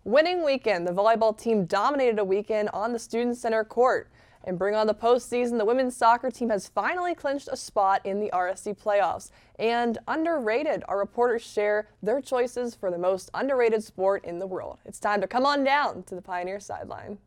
Winning weekend, the volleyball team dominated a weekend on the Student Center court. And bring on the postseason, the women's soccer team has finally clinched a spot in the RSC playoffs. And underrated, our reporters share their choices for the most underrated sport in the world. It's time to come on down to the Pioneer Sideline.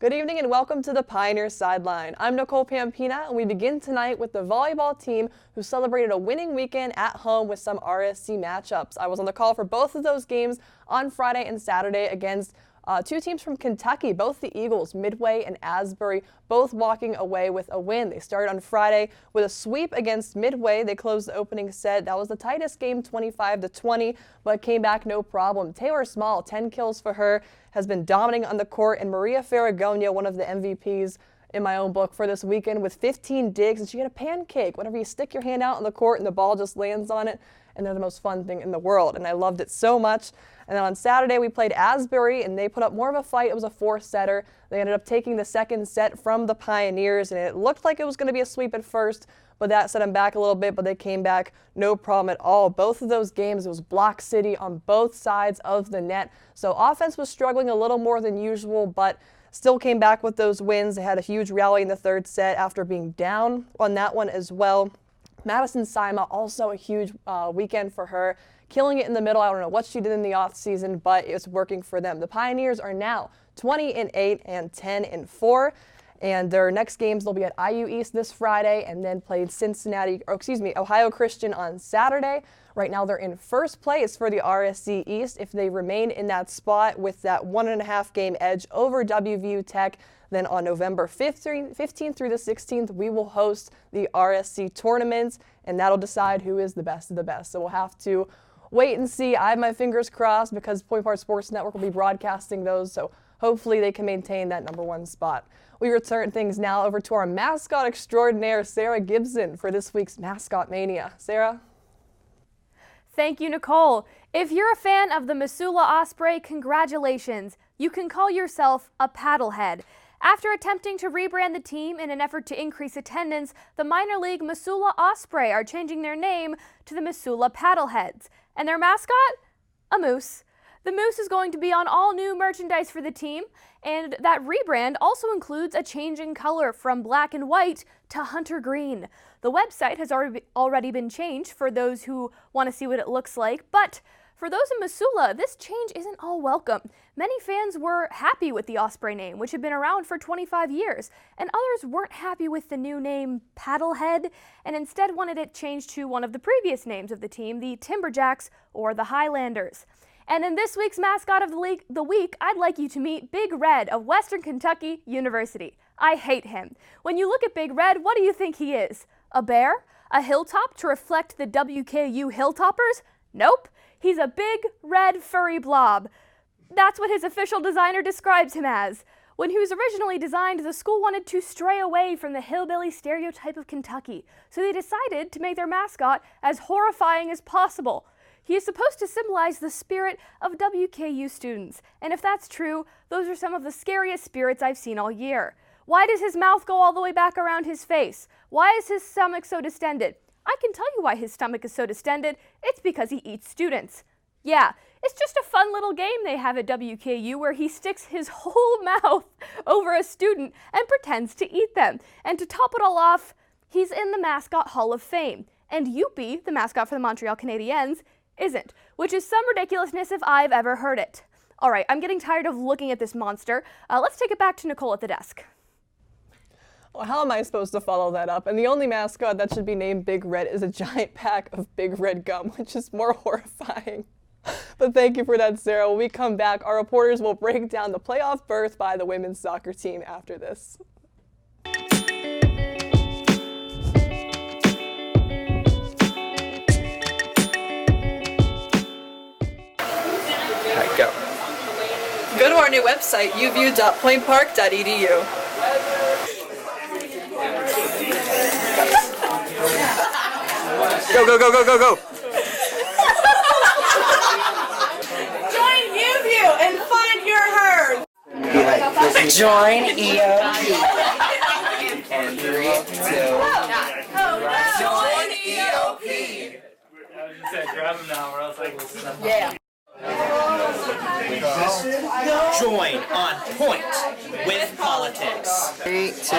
Good evening and welcome to the Pioneer Sideline. I'm Nicole Pampina, and we begin tonight with the volleyball team who celebrated a winning weekend at home with some RSC matchups. I was on the call for both of those games on Friday and Saturday against two teams from Kentucky, both the Eagles, Midway and Asbury, both walking away with a win. They started on Friday with a sweep against Midway. They closed the opening set. That was the tightest game, 25-20, but came back no problem. Taylor Small, 10 kills for her, has been dominating on the court, and Maria Ferragonia, one of the MVPs in my own book for this weekend, with 15 digs, and she had a pancake. Whenever you stick your hand out on the court and the ball just lands on it, and they're the most fun thing in the world, and I loved it so much. And then on Saturday, we played Asbury, and they put up more of a fight. It was a four-setter. They ended up taking the second set from the Pioneers, and it looked like it was going to be a sweep at first, but that set them back a little bit, but they came back no problem at all. Both of those games, it was block city on both sides of the net. So offense was struggling a little more than usual, but still came back with those wins. They had a huge rally in the third set after being down on that one as well. Madison Sima, also a huge weekend for her, killing it in the middle. I don't know what she did in the offseason, but it's working for them. The Pioneers are now 20-8 and 10-4. And their next games, they'll be at IU East this Friday and then played Ohio Christian on Saturday. Right now they're in first place for the RSC East. If they remain in that spot with that 1.5 game edge over WVU Tech, then on November 15th through the 16th, we will host the RSC tournaments, and that'll decide who is the best of the best. So we'll have to wait and see. I have my fingers crossed because Point Park Sports Network will be broadcasting those, so hopefully they can maintain that #1 spot. We return things now over to our mascot extraordinaire, Sarah Gibson, for this week's Mascot Mania. Sarah? Thank you, Nicole. If you're a fan of the Missoula Osprey, congratulations. You can call yourself a paddlehead. After attempting to rebrand the team in an effort to increase attendance, the minor league Missoula Osprey are changing their name to the Missoula Paddleheads. And their mascot? A moose. The moose is going to be on all new merchandise for the team, and that rebrand also includes a change in color from black and white to hunter green. The website has already been changed for those who want to see what it looks like, but for those in Missoula, this change isn't all welcome. Many fans were happy with the Osprey name, which had been around for 25 years, and others weren't happy with the new name Paddlehead, and instead wanted it changed to one of the previous names of the team, the Timberjacks or the Highlanders. And in this week's Mascot of the Week, I'd like you to meet Big Red of Western Kentucky University. I hate him. When you look at Big Red, what do you think he is? A bear? A hilltop to reflect the WKU Hilltoppers? Nope. He's a big, red, furry blob. That's what his official designer describes him as. When he was originally designed, the school wanted to stray away from the hillbilly stereotype of Kentucky, so they decided to make their mascot as horrifying as possible. He is supposed to symbolize the spirit of WKU students, and if that's true, those are some of the scariest spirits I've seen all year. Why does his mouth go all the way back around his face? Why is his stomach so distended? I can tell you why his stomach is so distended. It's because he eats students. Yeah, it's just a fun little game they have at WKU where he sticks his whole mouth over a student and pretends to eat them. And to top it all off, he's in the Mascot Hall of Fame. And Youppi, the mascot for the Montreal Canadiens, isn't, which is some ridiculousness if I've ever heard it. All right, I'm getting tired of looking at this monster. Let's take it back to Nicole at the desk. Well, how am I supposed to follow that up? And the only mascot that should be named Big Red is a giant pack of Big Red gum, which is more horrifying. But thank you for that, Sarah. When we come back, our reporters will break down the playoff berth by the women's soccer team after this. go to our new website, uvu.pointpark.edu. Go, go, go, go, go, go! Join UView and find your herd. Join EOP. And 3, 2. Join EOP. I was just saying, grab them now, or else I will step Yeah. Join on point with politics. 3, 2.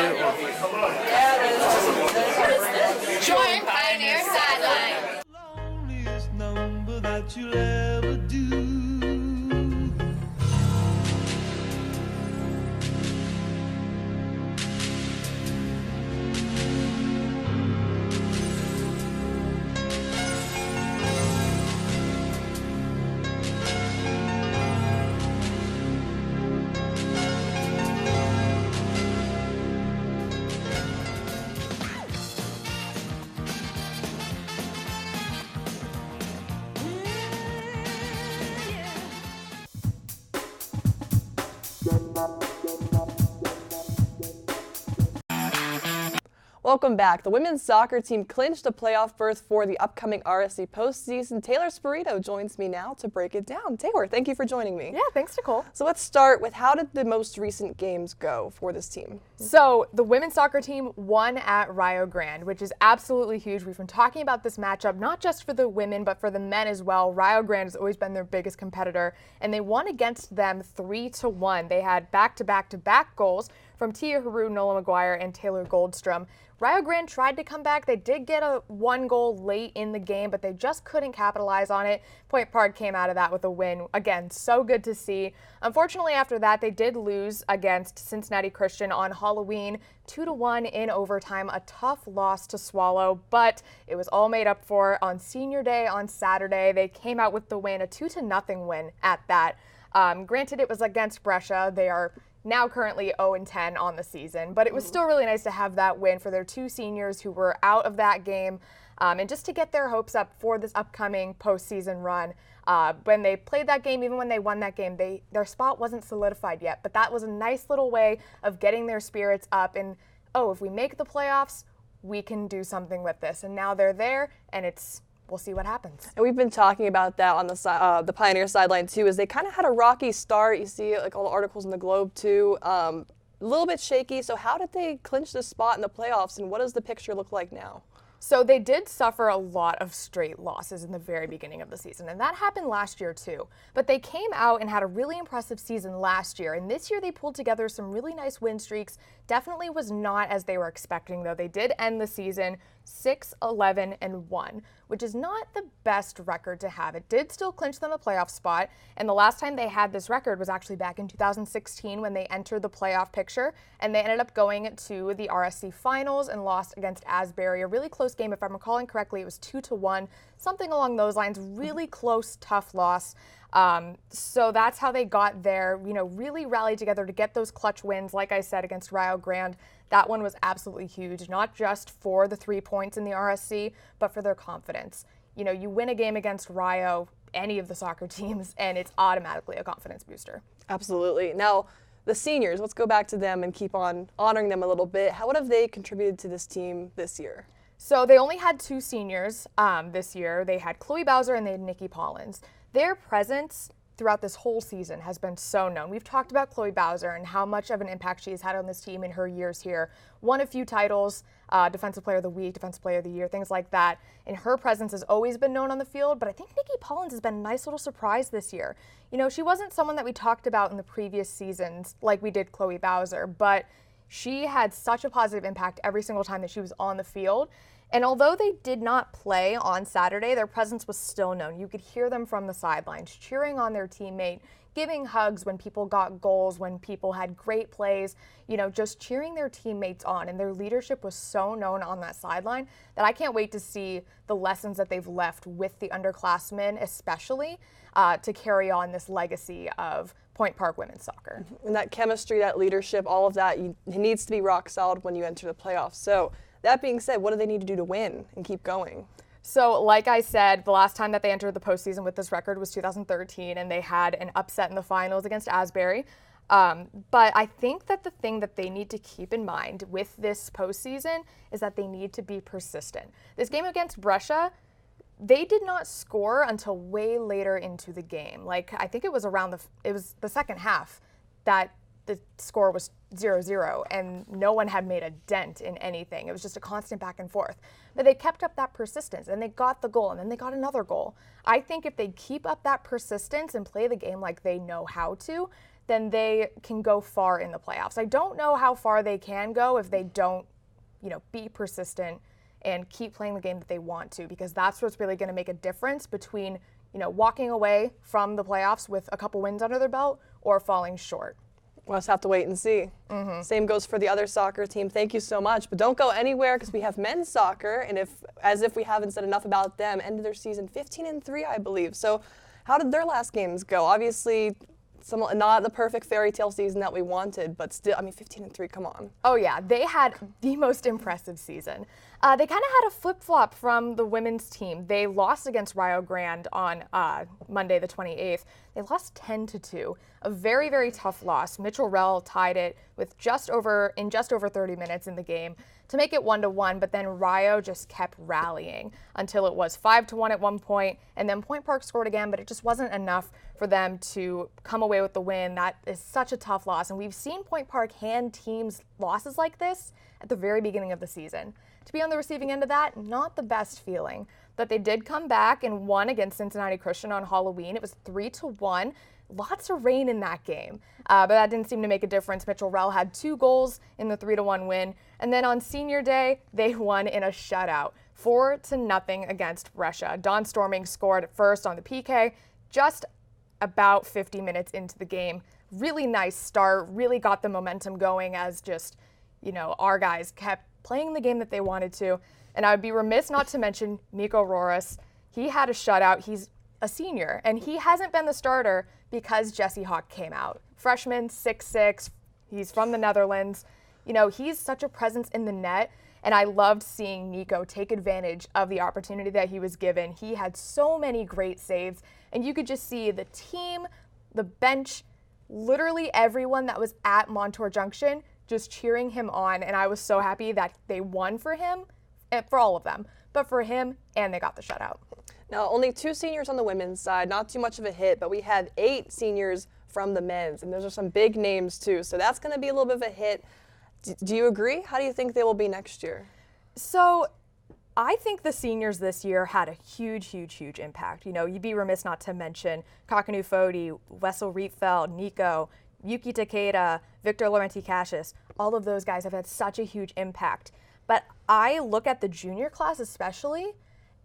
Join Pioneer Sideline. Loneliest number that you'll ever do. Welcome back. The women's soccer team clinched a playoff berth for the upcoming RSC postseason. Taylor Spirito joins me now to break it down. Taylor, thank you for joining me. Yeah, thanks, Nicole. So let's start with, how did the most recent games go for this team? So the women's soccer team won at Rio Grande, which is absolutely huge. We've been talking about this matchup, not just for the women, but for the men as well. Rio Grande has always been their biggest competitor, and they won against them 3-1. They had back-to-back-to-back goals from Tia Haru, Nola Maguire, and Taylor Goldstrom. Rio Grande tried to come back. They did get a 1 goal late in the game, but they just couldn't capitalize on it. Point Park came out of that with a win. Again, so good to see. Unfortunately, after that, they did lose against Cincinnati Christian on Halloween, 2-1 in overtime. A tough loss to swallow, but it was all made up for on Senior Day on Saturday. They came out with the win, a 2-0 win at that. Granted, it was against Brescia. They are now currently 0-10 on the season, but it was still really nice to have that win for their 2 seniors who were out of that game, and just to get their hopes up for this upcoming postseason run. When they played that game, even when they won that game, their spot wasn't solidified yet, but that was a nice little way of getting their spirits up and, oh, if we make the playoffs, we can do something with this. And now they're there, and we'll see what happens. And we've been talking about that on the Pioneer sideline too, is they kind of had a rocky start. You see like all the articles in the Globe too. A little bit shaky. So how did they clinch this spot in the playoffs, and what does the picture look like now? So they did suffer a lot of straight losses in the very beginning of the season, and that happened last year too. But they came out and had a really impressive season last year, and this year they pulled together some really nice win streaks. Definitely was not as they were expecting, though. They did end the season 6-11-1, which is not the best record to have. It did still clinch them a playoff spot, and the last time they had this record was actually back in 2016 when they entered the playoff picture, and they ended up going to the RSC finals and lost against Asbury. A really close game, if I'm recalling correctly. It was 2-1, something along those lines. Really close, tough loss. So that's how they got there, really rallied together to get those clutch wins, like I said, against Rio Grande. That one was absolutely huge, not just for the 3 points in the RSC, but for their confidence. You win a game against Rio, any of the soccer teams, and it's automatically a confidence booster. Absolutely. Now, the seniors, let's go back to them and keep on honoring them a little bit. What have they contributed to this team this year? So they only had 2 seniors this year. They had Chloe Bowser and they had Nikki Pollins. Their presence throughout this whole season has been so known. We've talked about Chloe Bowser and how much of an impact she has had on this team in her years here. Won a few titles, Defensive Player of the Week, Defensive Player of the Year, things like that. And her presence has always been known on the field, but I think Nikki Pollins has been a nice little surprise this year. She wasn't someone that we talked about in the previous seasons like we did Chloe Bowser, but she had such a positive impact every single time that she was on the field. And although they did not play on Saturday, their presence was still known. You could hear them from the sidelines, cheering on their teammate, giving hugs when people got goals, when people had great plays, just cheering their teammates on. And their leadership was so known on that sideline that I can't wait to see the lessons that they've left with the underclassmen, especially to carry on this legacy of Point Park women's soccer. And that chemistry, that leadership, all of that, it needs to be rock solid when you enter the playoffs. So that being said, what do they need to do to win and keep going? So, like I said, the last time that they entered the postseason with this record was 2013, and they had an upset in the finals against Asbury. But I think that the thing that they need to keep in mind with this postseason is that they need to be persistent. This game against Brescia, they did not score until way later into the game. Like, I think it was the second half that the score was 0-0, and no one had made a dent in anything. It was just a constant back and forth. But they kept up that persistence, and they got the goal, and then they got another goal. I think if they keep up that persistence and play the game like they know how to, then they can go far in the playoffs. I don't know how far they can go if they don't, be persistent and keep playing the game that they want to, because that's what's really going to make a difference between, walking away from the playoffs with a couple wins under their belt or falling short. We'll just have to wait and see. Same goes for the other soccer team. Thank you so much. But don't go anywhere because we have men's soccer, and as if we haven't said enough about them, ended their season 15-3, I believe. So how did their last games go? Obviously, not the perfect fairy tale season that we wanted, but still, 15-3, come on. Oh yeah, they had the most impressive season. They kind of had a flip-flop from the women's team. They lost against Rio Grande on Monday the 28th. They lost 10-2, a very, very tough loss. Mitchell Rell tied it with just over 30 minutes in the game to make it 1-1, but then Rio just kept rallying until it was 5-1 at one point, and then Point Park scored again, but it just wasn't enough for them to come away with the win. That is such a tough loss, and we've seen Point Park hand teams losses like this at the very beginning of the season. To be on the receiving end of that, not the best feeling. But they did come back and won against Cincinnati Christian on Halloween. It was 3-1. Lots of rain in that game, but that didn't seem to make a difference. Mitchell Rell had 2 goals in the 3-1 win. And then on senior day, they won in a shutout, 4-0 against Brescia. Dawn Storming scored first on the PK, just about 50 minutes into the game. Really nice start, really got the momentum going as just, our guys kept playing the game that they wanted to. And I would be remiss not to mention Miko Roras. He had a shutout. He's a senior, and he hasn't been the starter because Jesse Hawk came out. Freshman, 6'6", he's from the Netherlands. He's such a presence in the net, and I loved seeing Nico take advantage of the opportunity that he was given. He had so many great saves, and you could just see the team, the bench, literally everyone that was at Montour Junction just cheering him on, and I was so happy that they won for him, for all of them, but for him, and they got the shutout. Now, only 2 seniors on the women's side, not too much of a hit, but we had 8 seniors from the men's, and those are some big names too, so that's going to be a little bit of a hit. Do you agree? How do you think they will be next year? So I think the seniors this year had a huge, huge, huge impact. You'd be remiss not to mention Kakanu Fodi, Wessel Rietfeld, Nico, Yuki Takeda, Victor Laurenti-Cassius. All of those guys have had such a huge impact. But I look at the junior class especially,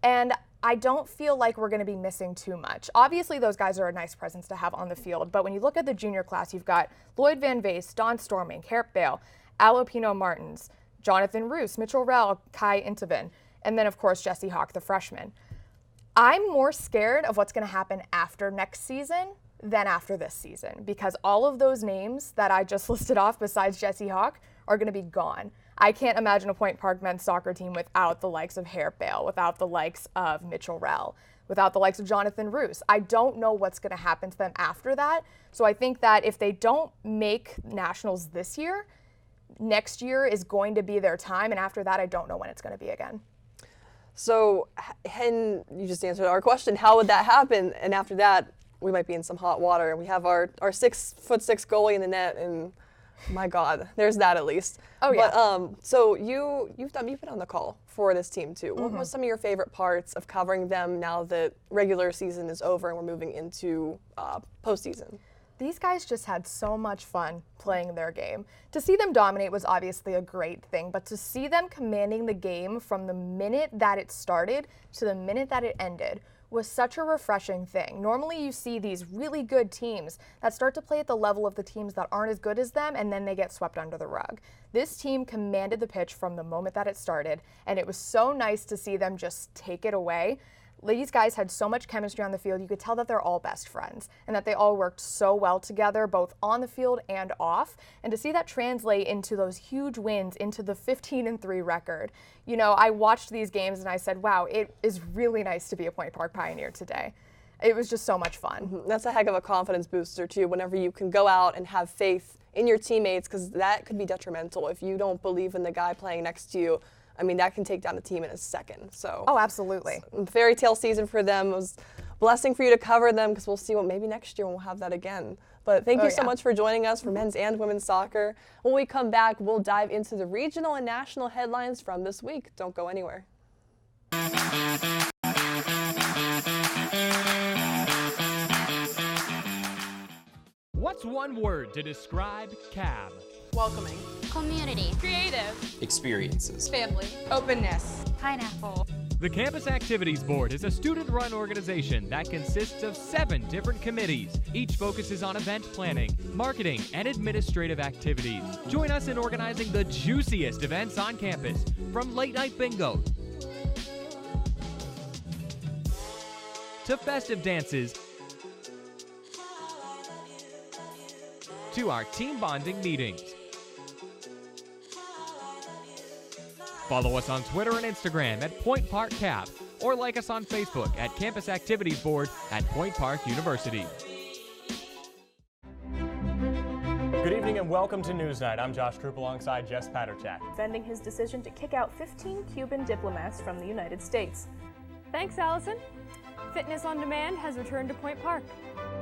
and I don't feel like we're going to be missing too much. Obviously, those guys are a nice presence to have on the field, but when you look at the junior class, you've got Lloyd Van Vase, Dawn Storming, Herp Bale, Alopino Martins, Jonathan Roos, Mitchell Rell, Kai Intevin, and then, of course, Jesse Hawk, the freshman. I'm more scared of what's going to happen after next season than after this season, because all of those names that I just listed off besides Jesse Hawk are going to be gone. I can't imagine a Point Park men's soccer team without the likes of Herp Bale, without the likes of Mitchell Rell, without the likes of Jonathan Roos. I don't know what's going to happen to them after that. So I think that if they don't make nationals this year, next year is going to be their time. And after that, I don't know when it's going to be again. So, and you just answered our question, how would that happen? And after that, we might be in some hot water. We have our 6'6" goalie in the net, and my God, there's that at least. Oh yeah. But so you've been on the call for this team too. What was some of your favorite parts of covering them now that regular season is over and we're moving into postseason? These guys just had so much fun playing their game. To see them dominate was obviously a great thing, but to see them commanding the game from the minute that it started to the minute that it ended was such a refreshing thing. Normally you see these really good teams that start to play at the level of the teams that aren't as good as them, and then they get swept under the rug. This team commanded the pitch from the moment that it started, and it was so nice to see them just take it away. these guys had so much chemistry on the field. You could tell that they're all best friends and that they all worked so well together, both on the field and off. And to see that translate into those huge wins, into the 15-3 record. You know, I watched these games and I said, wow, it is really nice to be a Point Park Pioneer today. It was just so much fun. That's a heck of a confidence booster, too, whenever you can go out and have faith in your teammates, because that could be detrimental. If you don't believe in the guy playing next to you, I mean, that can take down the team in a second. So, oh, absolutely. Fairy tale season for them. It was a blessing for you to cover them, because we'll see what maybe next year we'll have that again. But thank you so much for joining us for men's and women's soccer. When we come back, we'll dive into the regional and national headlines from this week. Don't go anywhere. What's one word to describe CAB? Welcoming. Community. Creative. Experiences. Family. Openness. Pineapple. The Campus Activities Board is a student-run organization that consists of 7 different committees. Each focuses on event planning, marketing, and administrative activities. Join us in organizing the juiciest events on campus, from late-night bingo to festive dances to our team bonding meetings. Follow us on Twitter and Instagram at Point Park Cap, or like us on Facebook at Campus Activities Board at Point Park University. Good evening and welcome to Newsnight. I'm Josh Troop alongside Jess Paterchak. Defending his decision to kick out 15 Cuban diplomats from the United States. Thanks, Allison. Fitness on Demand has returned to Point Park.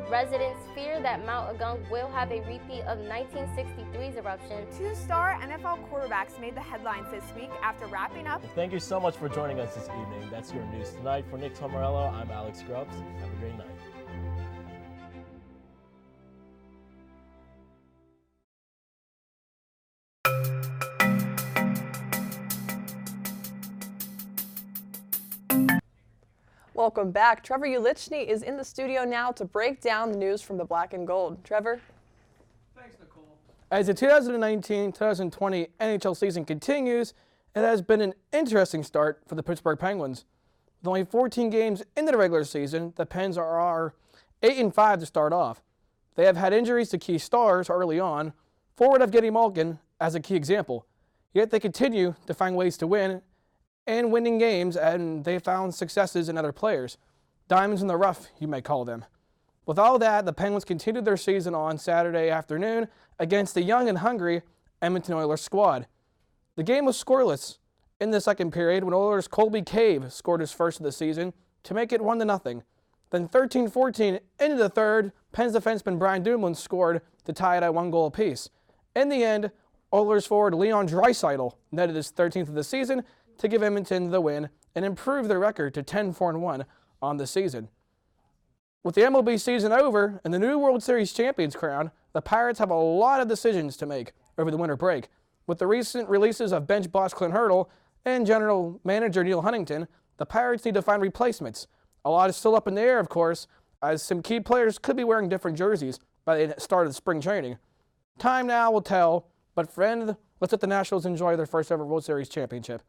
Residents fear that Mount Agung will have a repeat of 1963's eruption. 2-star NFL quarterbacks made the headlines this week after wrapping up. Well, thank you so much for joining us this evening. That's your news tonight. For Nick Tomarello, I'm Alex Grubbs. Have a great night. Welcome back. Trevor Ulichny is in the studio now to break down the news from the Black and Gold. Trevor? Thanks, Nicole. As the 2019-2020 NHL season continues, it has been an interesting start for the Pittsburgh Penguins. With only 14 games into the regular season, the Pens are 8-5 to start off. They have had injuries to key stars early on, forward Evgeny Malkin as a key example. Yet they continue to find ways to win and winning games, and they found successes in other players. Diamonds in the rough, you may call them. With all that, the Penguins continued their season on Saturday afternoon against the young and hungry Edmonton Oilers squad. The game was scoreless in the second period when Oilers' Colby Cave scored his first of the season to make it 1-0. Then 13-14 into the third, Pens defenseman Brian Dumoulin scored to tie it at 1 goal apiece. In the end, Oilers forward Leon Draisaitl netted his 13th of the season to give Edmonton the win and improve their record to 10-4-1 on the season. With the MLB season over and the new World Series champions crowned, the Pirates have a lot of decisions to make over the winter break. With the recent releases of bench boss Clint Hurdle and general manager Neil Huntington, the Pirates need to find replacements. A lot is still up in the air, of course, as some key players could be wearing different jerseys by the start of spring training. Time now will tell, but friend, let's let the Nationals enjoy their first ever World Series championship.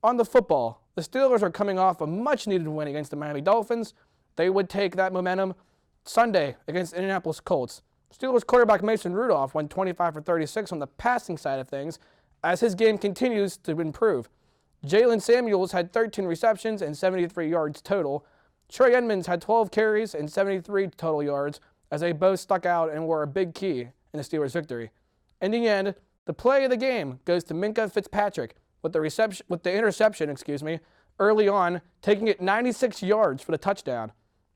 On the football, the Steelers are coming off a much-needed win against the Miami Dolphins. They would take that momentum Sunday against the Indianapolis Colts. Steelers quarterback Mason Rudolph went 25 for 36 on the passing side of things as his game continues to improve. Jalen Samuels had 13 receptions and 73 yards total. Trey Edmonds had 12 carries and 73 total yards as they both stuck out and were a big key in the Steelers' victory. In the end, the play of the game goes to Minkah Fitzpatrick with the interception, early on, taking it 96 yards for the touchdown.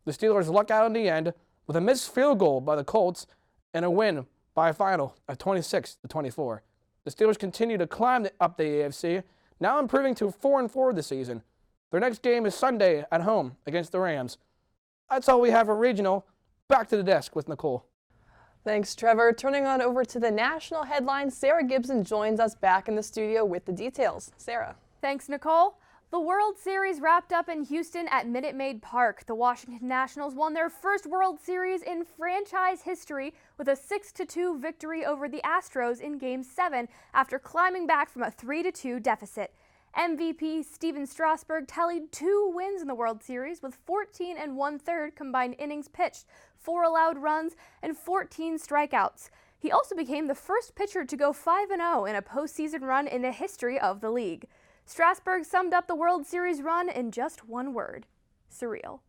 The Steelers luck out in the end with a missed field goal by the Colts and a win by a final of 26-24. The Steelers continue to climb up the AFC, now improving to 4-4 this season. Their next game is Sunday at home against the Rams. That's all we have for regional. Back to the desk with Nicole. Thanks, Trevor. Turning on over to the national headlines, Sarah Gibson joins us back in the studio with the details. Sarah. Thanks, Nicole. The World Series wrapped up in Houston at Minute Maid Park. The Washington Nationals won their first World Series in franchise history with a 6-2 victory over the Astros in Game 7 after climbing back from a 3-2 deficit. MVP Steven Strasburg tallied 2 wins in the World Series with 14 1/3 combined innings pitched, 4 allowed runs, and 14 strikeouts. He also became the first pitcher to go 5-0 in a postseason run in the history of the league. Strasburg summed up the World Series run in just one word: surreal.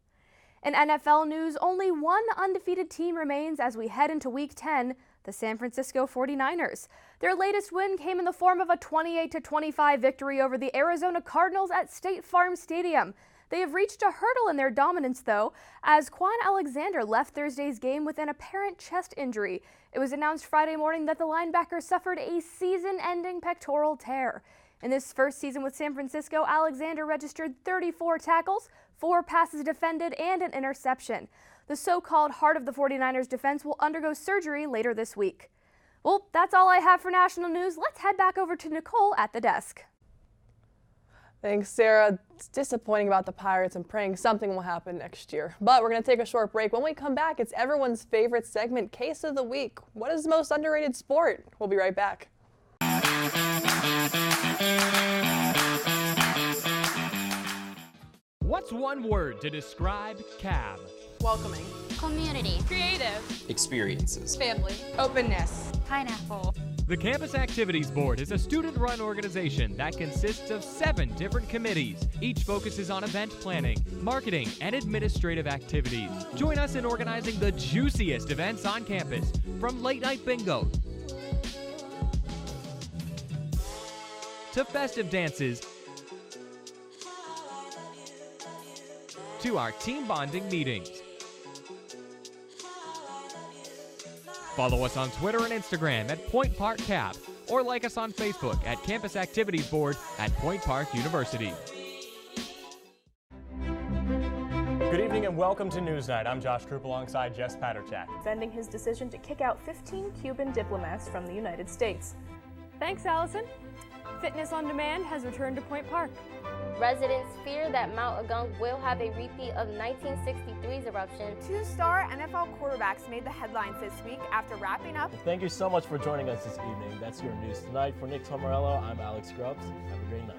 In NFL news, only one undefeated team remains as we head into Week 10, the San Francisco 49ers. Their latest win came in the form of a 28-25 victory over the Arizona Cardinals at State Farm Stadium. They have reached a hurdle in their dominance, though, as Quan Alexander left Thursday's game with an apparent chest injury. It was announced Friday morning that the linebacker suffered a season-ending pectoral tear. In this first season with San Francisco, Alexander registered 34 tackles, 4 passes defended, and an interception. The so-called heart of the 49ers defense will undergo surgery later this week. Well, that's all I have for national news. Let's head back over to Nicole at the desk. Thanks, Sarah. It's disappointing about the Pirates and praying something will happen next year. But we're going to take a short break. When we come back, it's everyone's favorite segment, Case of the Week. What is the most underrated sport? We'll be right back. What's one word to describe CAB? Welcoming. Community. Creative. Experiences. Family. Openness. Pineapple. The Campus Activities Board is a student-run organization that consists of 7 different committees. Each focuses on event planning, marketing, and administrative activities. Join us in organizing the juiciest events on campus, from late-night bingo to festive dances to our team bonding meetings. Follow us on Twitter and Instagram at Point Park Cap, or like us on Facebook at Campus Activities Board at Point Park University. Good evening and welcome to Newsnight. I'm Josh Troop alongside Jess Paterchak. Defending his decision to kick out 15 Cuban diplomats from the United States. Thanks, Allison. Fitness on Demand has returned to Point Park. Residents fear that Mount Agung will have a repeat of 1963's eruption. 2-star NFL quarterbacks made the headlines this week after wrapping up. Thank you so much for joining us this evening. That's your news tonight. For Nick Tomarello, I'm Alex Grubbs. Have a great night.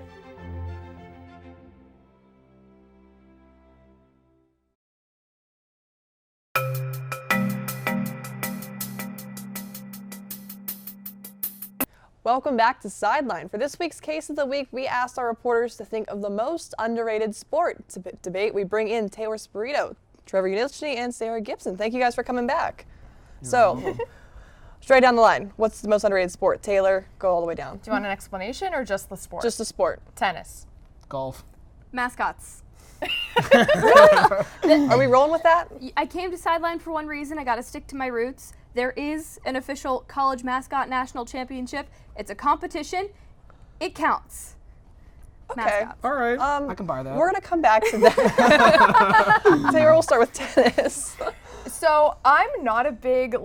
Welcome back to Sideline. For this week's Case of the Week, we asked our reporters to think of the most underrated sport. To debate, we bring in Taylor Spirito, Trevor Unilchny, and Sarah Gibson. Thank you guys for coming back. Straight down the line, what's the most underrated sport? Taylor, go all the way down. Do you want an explanation or just the sport? Just the sport. Tennis. Golf. Mascots. Are we rolling with that? I came to Sideline for one reason. I got to stick to my roots. There is an official college mascot national championship. It's a competition. It counts. Okay. Mascots. All right. I can buy that. We're going to come back to that. Taylor, we'll start with tennis. So I'm not a big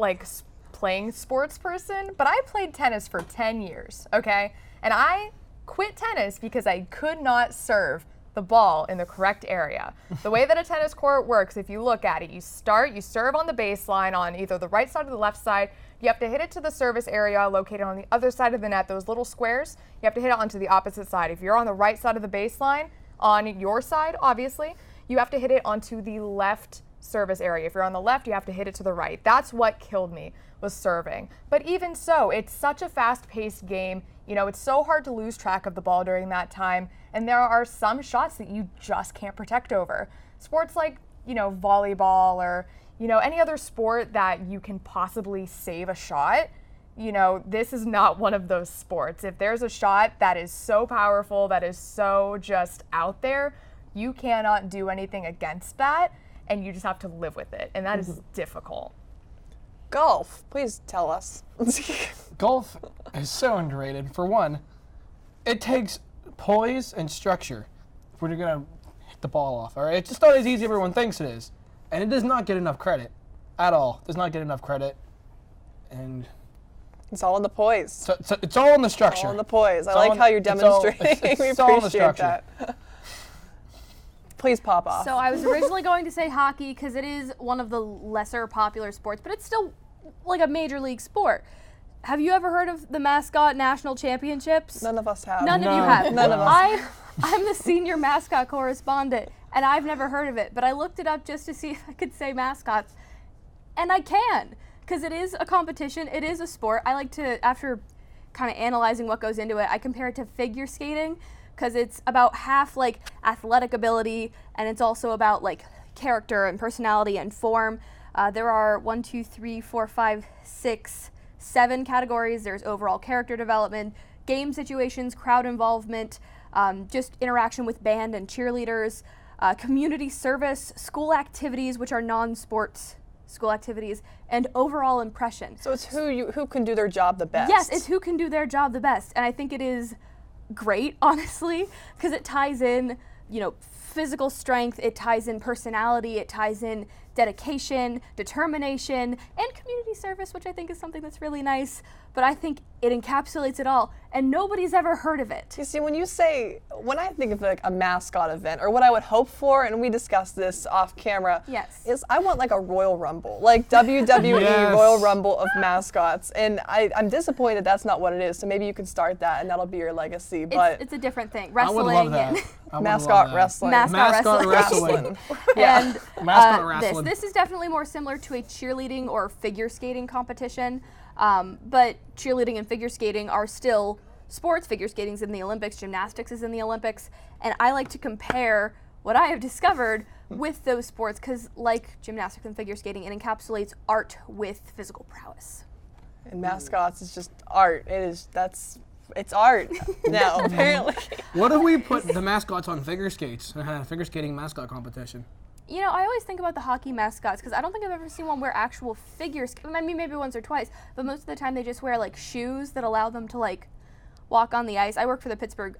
playing sports person, but I played tennis for 10 years, okay? And I quit tennis because I could not serve the ball in the correct area. The way that a tennis court works, if you look at it, you serve on the baseline on either the right side or the left side. You have to hit it to the service area located on the other side of the net, those little squares. You have to hit it onto the opposite side. If you're on the right side of the baseline, on your side, obviously, you have to hit it onto the left service area. If you're on the left, you have to hit it to the right. That's what killed me, was serving. But even so, it's such a fast-paced game. You know, it's so hard to lose track of the ball during that time, and there are some shots that you just can't protect over. Sports like, volleyball or, any other sport that you can possibly save a shot, this is not one of those sports. If there's a shot that is so powerful, that is so just out there, you cannot do anything against that, and you just have to live with it, and that is difficult. Golf, please tell us. Golf is so underrated. For one, it takes poise and structure when you're going to hit the ball off, all right? It's just not as easy as everyone thinks it is. And it does not get enough credit at all. It does not get enough credit. And it's all in the poise. So it's all in the structure. It's all in the poise. I like how you're demonstrating. We appreciate that. Please pop off. So I was originally going to say hockey because it is one of the lesser popular sports, but it's still like a major league sport. have you ever heard of the mascot national championships? None of us have. None of you have. None of us. I'm the senior mascot correspondent, and I've never heard of it, but I looked it up just to see if I could say mascots, and I can, because it is a competition, it is a sport. I like to, after kind of analyzing what goes into it, I compare it to figure skating, because it's about half like athletic ability, and it's also about like character and personality and form. There are 1, 2, 3, 4, 5, 6, 7 categories. There's overall character development, game situations, crowd involvement, just interaction with band and cheerleaders, community service, school activities, which are non-sports school activities, and overall impression. So it's who can do their job the best. Yes, it's who can do their job the best. And I think it is great, honestly, because it ties in, physical strength, it ties in personality, it ties in dedication, determination, and community service, which I think is something that's really nice. But I think it encapsulates it all, and nobody's ever heard of it. You see, when I think of like a mascot event, or what I would hope for, and we discussed this off camera, is I want like a Royal Rumble, like WWE Royal Rumble of mascots, and I'm disappointed that's not what it is. So maybe you can start that, and that'll be your legacy. But it's a different thing. Wrestling. I would love that. Mascot wrestling. Mascot wrestling. Yeah. And mascot wrestling. This is definitely more similar to a cheerleading or figure skating competition. But cheerleading and figure skating are still sports. Figure skating's in the Olympics, gymnastics is in the Olympics, and I like to compare what I have discovered with those sports because, like gymnastics and figure skating, it encapsulates art with physical prowess. And mascots is just art. It's art now, apparently. What if we put the mascots on figure skates and had a figure skating mascot competition? I always think about the hockey mascots because I don't think I've ever seen one wear actual figures. I mean, maybe once or twice, but most of the time they just wear like shoes that allow them to like walk on the ice. I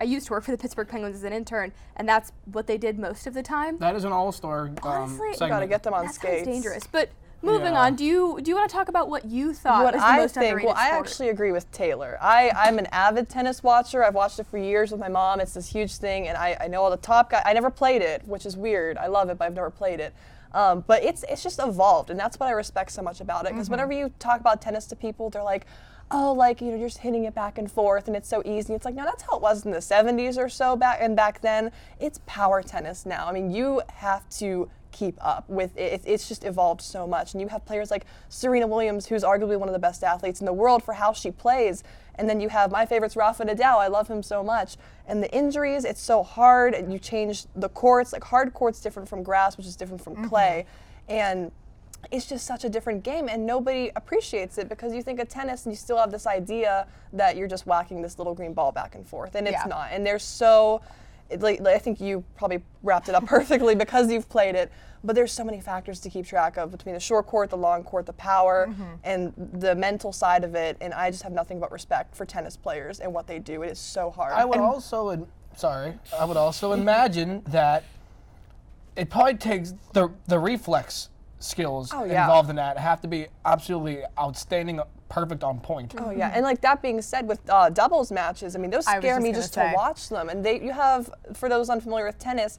used to work for the Pittsburgh Penguins as an intern, and that's what they did most of the time. That is an all-star Honestly, segment. You gotta get them on skates. That's dangerous. But moving on, do you want to talk about what you thought was the most underrated sport? I actually agree with Taylor. I'm an avid tennis watcher. I've watched it for years with my mom. It's this huge thing, and I know all the top guys. I never played it, which is weird. I love it, but I've never played it. But it's just evolved, and that's what I respect so much about it. Because whenever you talk about tennis to people, they're like, oh, like, you're just hitting it back and forth, and it's so easy. It's like, no, that's how it was in the 70s or so back then. It's power tennis now. I mean, you have to keep up with it. It's just evolved so much. And you have players like Serena Williams, who's arguably one of the best athletes in the world for how she plays. And then you have my favorite's Rafa Nadal. I love him so much. And the injuries, it's so hard. And you change the courts. Like hard court's different from grass, which is different from clay. And it's just such a different game, and nobody appreciates it because you think of tennis and you still have this idea that you're just whacking this little green ball back and forth, and it's not. And there's I think you probably wrapped it up perfectly because you've played it, but there's so many factors to keep track of between the short court, the long court, the power, and the mental side of it, and I just have nothing but respect for tennis players and what they do. It is so hard. I would also imagine that it probably takes the reflex skills involved in that have to be absolutely outstanding, perfect on point. Oh yeah, and like that being said, with doubles matches, I mean, those scare me just to watch them. And you have, for those unfamiliar with tennis,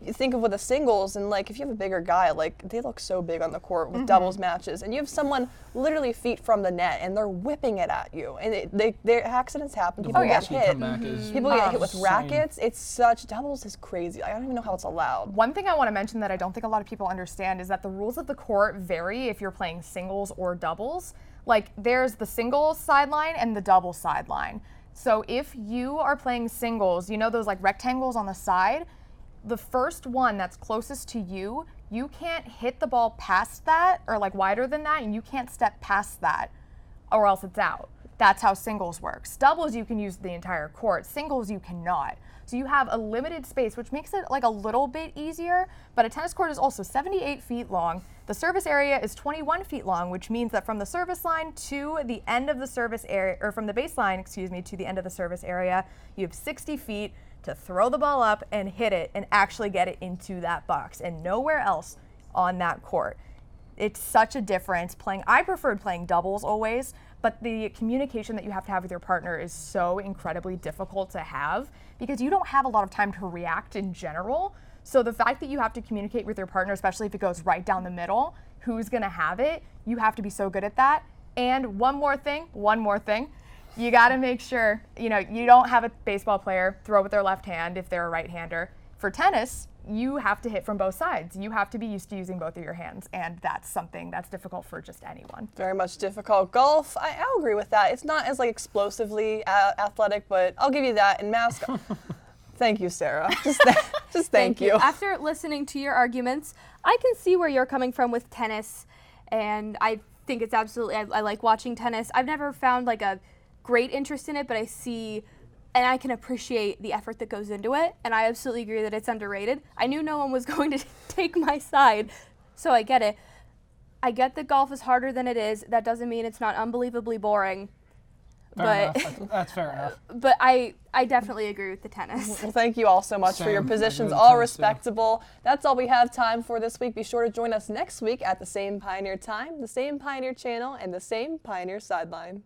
you think of with the singles, and like if you have a bigger guy, like they look so big on the court with doubles matches, and you have someone literally feet from the net, and they're whipping it at you, and their accidents happen. People get hit. People get hit with rackets. Doubles is crazy. I don't even know how it's allowed. One thing I want to mention that I don't think a lot of people understand is that the rules of the court vary if you're playing singles or doubles. Like there's the singles sideline and the doubles sideline. So if you are playing singles, you know those like rectangles on the side? The first one that's closest to you, you can't hit the ball past that or like wider than that, and you can't step past that or else it's out. That's how singles works. Doubles, you can use the entire court. Singles, you cannot. So you have a limited space, which makes it like a little bit easier, but a tennis court is also 78 feet long. The service area is 21 feet long, which means that from the service line to the end of the service area, or from the baseline, to the end of the service area, you have 60 feet to throw the ball up and hit it and actually get it into that box and nowhere else on that court. It's such a difference I preferred playing doubles always, but the communication that you have to have with your partner is so incredibly difficult to have because you don't have a lot of time to react in general. So the fact that you have to communicate with your partner, especially if it goes right down the middle, who's gonna have it, you have to be so good at that. And one more thing. You got to make sure, you don't have a baseball player throw with their left hand if they're a right-hander. For tennis, you have to hit from both sides. You have to be used to using both of your hands, and that's something that's difficult for just anyone. Very much difficult. Golf, I'll agree with that. It's not as explosively athletic, but I'll give you that. And thank you, Sarah. Just thank you. After listening to your arguments, I can see where you're coming from with tennis, and I think it's absolutely, I like watching tennis. I've never found a great interest in it, but I see and I can appreciate the effort that goes into it, and I absolutely agree that it's underrated. I knew no one was going to take my side, so I get it. I get that golf is harder than it is. That doesn't mean it's not unbelievably boring. That's fair enough. But I definitely agree with the tennis. Well, thank you all so much for your positions, all respectable. That's all we have time for this week. Be sure to join us next week at the same Pioneer time, the same Pioneer channel, and the same Pioneer Sideline.